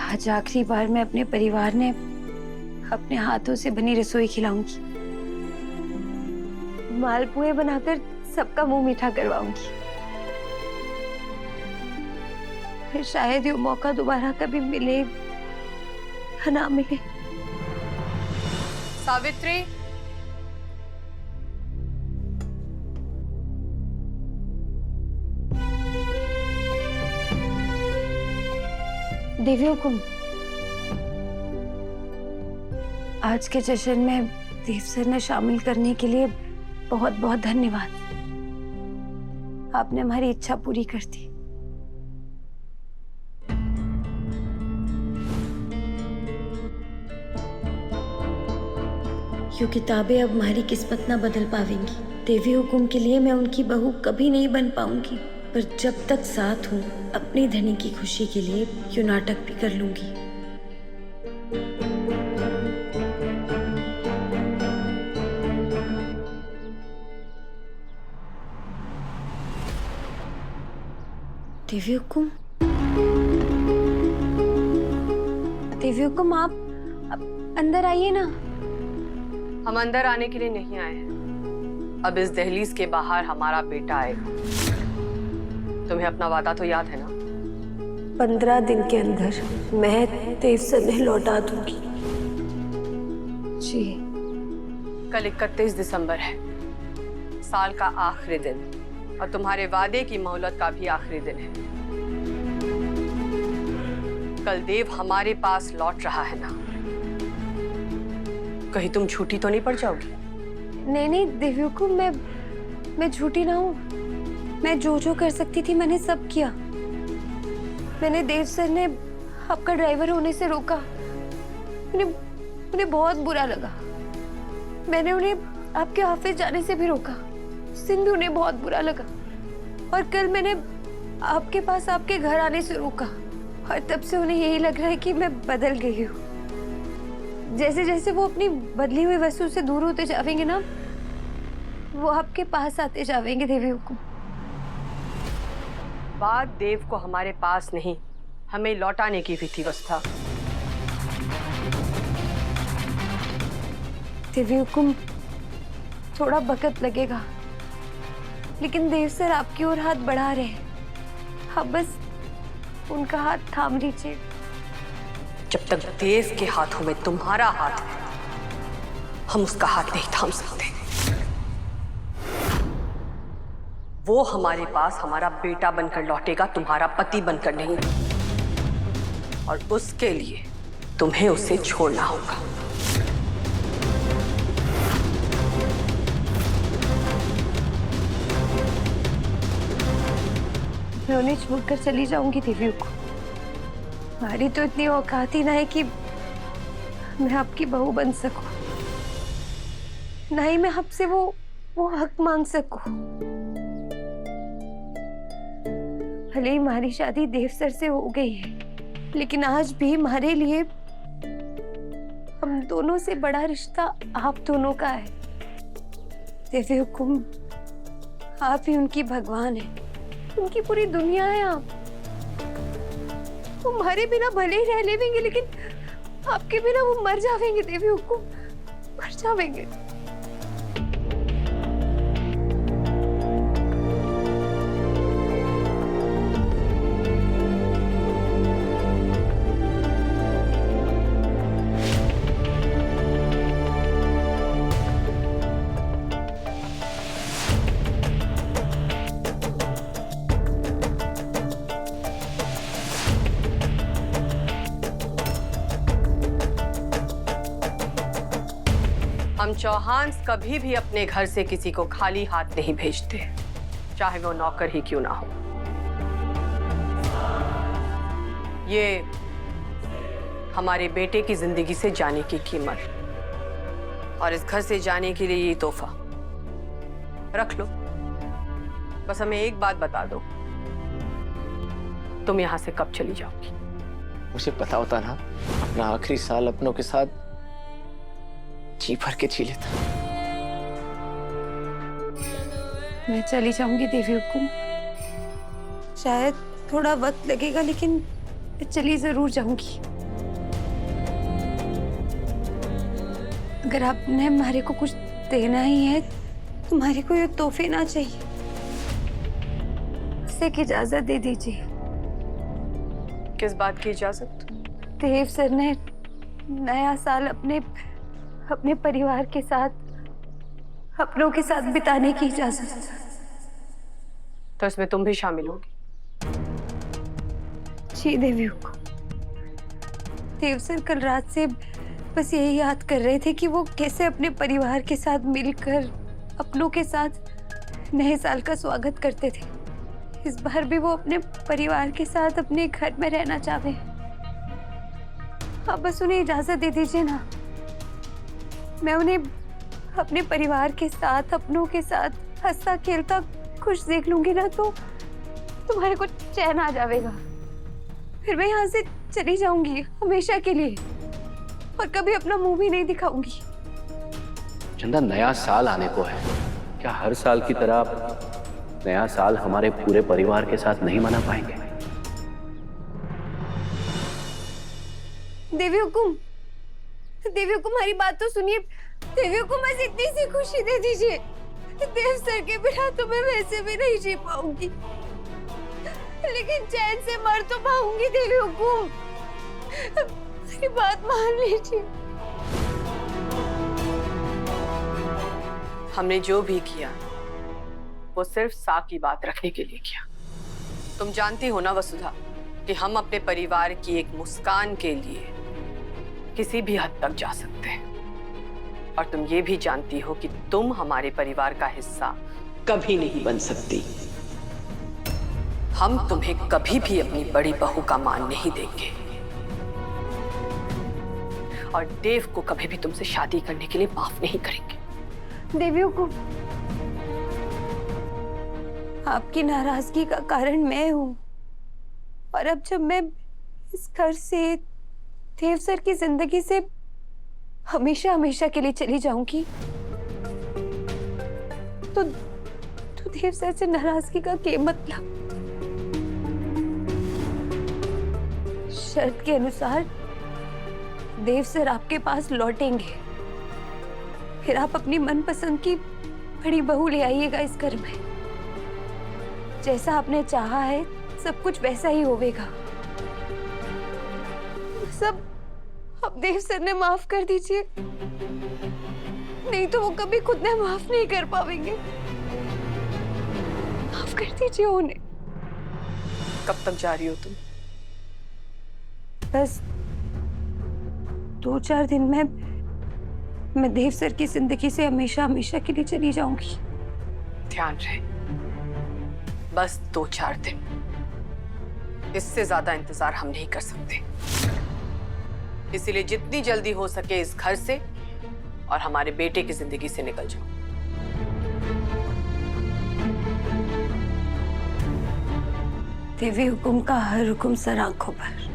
आज आखिरी बार मैं अपने परिवार ने अपने हाथों से बनी रसोई खिलाऊंगी, मालपुए बनाकर सबका मुंह मीठा करवाऊंगी। फिर शायद ये मौका दोबारा कभी मिले या ना मिले। सावित्री, देवी हुकुम, आज के जश्न में देव सर ने शामिल करने के लिए बहुत बहुत धन्यवाद। आपने हमारी इच्छा पूरी कर दी। ये किताबें अब हमारी किस्मत ना बदल पावेंगी। देवी हुकुम के लिए मैं उनकी बहू कभी नहीं बन पाऊंगी, पर जब तक साथ हूँ अपनी धनी की खुशी के लिए यूं नाटक भी कर लूंगी। देवी हुकुम, देवी हुकुम, आप अंदर आइए ना। हम अंदर आने के लिए नहीं आए हैं। अब इस दहलीज के बाहर हमारा बेटा आएगा। तुम्हें अपना वादा तो याद है ना? 15 दिन के अंदर मैं देव सर ने लौटा दूंगी। जी। कल 31 दिसंबर है, साल का आखिरी दिन, और तुम्हारे वादे की मोहलत का भी आखिरी दिन है। कल देव हमारे पास लौट रहा है ना? कहीं तुम झूठी तो नहीं पड़ जाओगी? नहीं नहीं देवी हुकुम, मैं झूठी ना हूँ। मैं जो कर सकती थी मैंने सब किया। मैंने देव सर ने आपका ड्राइवर होने से रोका। उन्हें बहुत बुरा लगा। मैंने उन्हें आपके ऑफिस जाने से भी रोका। सिंधु उन्हें बहुत बुरा लगा। और कल मैंने आपके पास आपके घर आने से रोका। और तब से उन्हें यही लग रहा है कि मैं बदल गई हूँ। जैसे जैसे वो अपनी बदली हुई वस्तु से दूर होते जाएंगे ना, वो आपके पास आते जाएंगे देवी हुकुम। बात देव को हमारे पास नहीं, हमें लौटाने की भी थी व्यवस्था। देवी हुकुम, थोड़ा वक्त लगेगा, लेकिन देव सर आपकी ओर हाथ बढ़ा रहे हैं। आप बस उनका हाथ थाम लीजिए। जब तक देव के हाथों में तुम्हारा हाथ है, हम उसका हाथ नहीं थाम सकते। वो हमारे पास हमारा बेटा बनकर लौटेगा, तुम्हारा पति बनकर नहीं। और उसके लिए तुम्हें उसे छोड़ना होगा। मैं उन्हें छोड़कर चली जाऊंगी देवी हुकुम। हमारी तो इतनी औकात ही ना है कि मैं आपकी बहू बन सकूं, ना ही मैं आपसे वो हक मांग सकूं। भले ही हमारी शादी देव सर से हो गई है, लेकिन आज भी हमारे लिए हम दोनों से बड़ा रिश्ता आप दोनों का है। देवी हुकुम, आप ही उनकी भगवान है, उनकी पूरी दुनिया है आप। वो हमारे बिना भले ही रह लेंगे, लेकिन आपके बिना वो मर जाएंगे देवी हुकुम, मर जाएंगे। हम चौहान कभी भी अपने घर से किसी को खाली हाथ नहीं भेजते, चाहे वो नौकर ही क्यों ना हो। ये हमारे बेटे की जिंदगी से जाने की कीमत, और इस घर से जाने के लिए ये तोहफा रख लो। बस हमें एक बात बता दो, तुम यहां से कब चली जाओगी? मुझे पता होता ना, अपना आखिरी साल अपनों के साथ जी भर के जी लेता। मैं चली जाऊंगी देवी हुकुम। शायद थोड़ा वक्त लगेगा, लेकिन मैं चली जरूर जाऊंगी। अगर आपने हमारे को कुछ देना ही है तो हमारे को ये तोहफे ना चाहिए। इससे की इजाजत दे दीजिए। किस बात की इजाजत? देव सर ने नया साल अपने परिवार के साथ, अपनों के साथ बिताने की इजाजत। तो इसमें तुम भी शामिल होगी? जी देवी को। देव सर कल रात से बस यही याद कर रहे थे कि वो कैसे अपने परिवार के साथ मिलकर अपनों के साथ नए साल का स्वागत करते थे। इस बार भी वो अपने परिवार के साथ अपने घर में रहना चाहते हैं। आप बस उन्हें इजाजत दे दीजिए ना। मैं उन्हें अपने परिवार के साथ, अपनों के साथ हंसता खेलता खुश देख लूंगी ना तो तुम्हारे को चैन आ जाएगा। फिर मैं यहाँ से चली जाऊंगी हमेशा के लिए और कभी अपना मुंह भी नहीं दिखाऊंगी। चंदा, नया साल आने को है, क्या हर साल की तरह आप नया साल हमारे पूरे परिवार के साथ नहीं मना पाएंगे? देवी हुकुम, देवी हुकुम, हमारी बात तो सुनिए। देवी हुकुम, बस इतनी सी खुशी दे दीजिए। देव सर के बिना तो मैं वैसे भी नहीं जी पाऊंगी, लेकिन चैन से मर तो पाऊंगी। देवी हुकुम, मेरी बात मान लीजिए। हमने जो भी किया वो सिर्फ साख की बात रखने के लिए किया। तुम जानती हो ना वसुधा कि हम अपने परिवार की एक मुस्कान के लिए किसी भी हद तक जा सकते हैं। और तुम ये भी जानती हो कि तुम हमारे परिवार का हिस्सा कभी नहीं बन सकती। हम तुम्हें कभी भी अपनी बड़ी बहू का मान नहीं देंगे और देव को कभी भी तुमसे शादी करने के लिए माफ नहीं करेंगे। देवी हुकुम, आपकी नाराजगी का कारण मैं हूं और अब जब मैं इस घर से, देव सर की जिंदगी से हमेशा हमेशा के लिए चली जाऊंगी तो देव सर से नाराजगी का क्या मतलब? शर्त के अनुसार देव सर आपके पास लौटेंगे, फिर आप अपनी मनपसंद की बड़ी बहू ले आइएगा इस घर में। जैसा आपने चाहा है सब कुछ वैसा ही होगा। सब अब देव सर ने माफ कर दीजिए, नहीं तो वो कभी खुद ने माफ नहीं कर पाएंगे। माफ कर दीजिए उन्हें। कब तक जा रही हो तुम? बस 2-4 दिन में मैं देव सर की जिंदगी से हमेशा हमेशा के लिए चली जाऊंगी। ध्यान रहे, बस 2-4 दिन, इससे ज्यादा इंतजार हम नहीं कर सकते। इसीलिए जितनी जल्दी हो सके इस घर से और हमारे बेटे की जिंदगी से निकल जाओ। देवी हुकुम का हर हुक्म सर आंखों पर।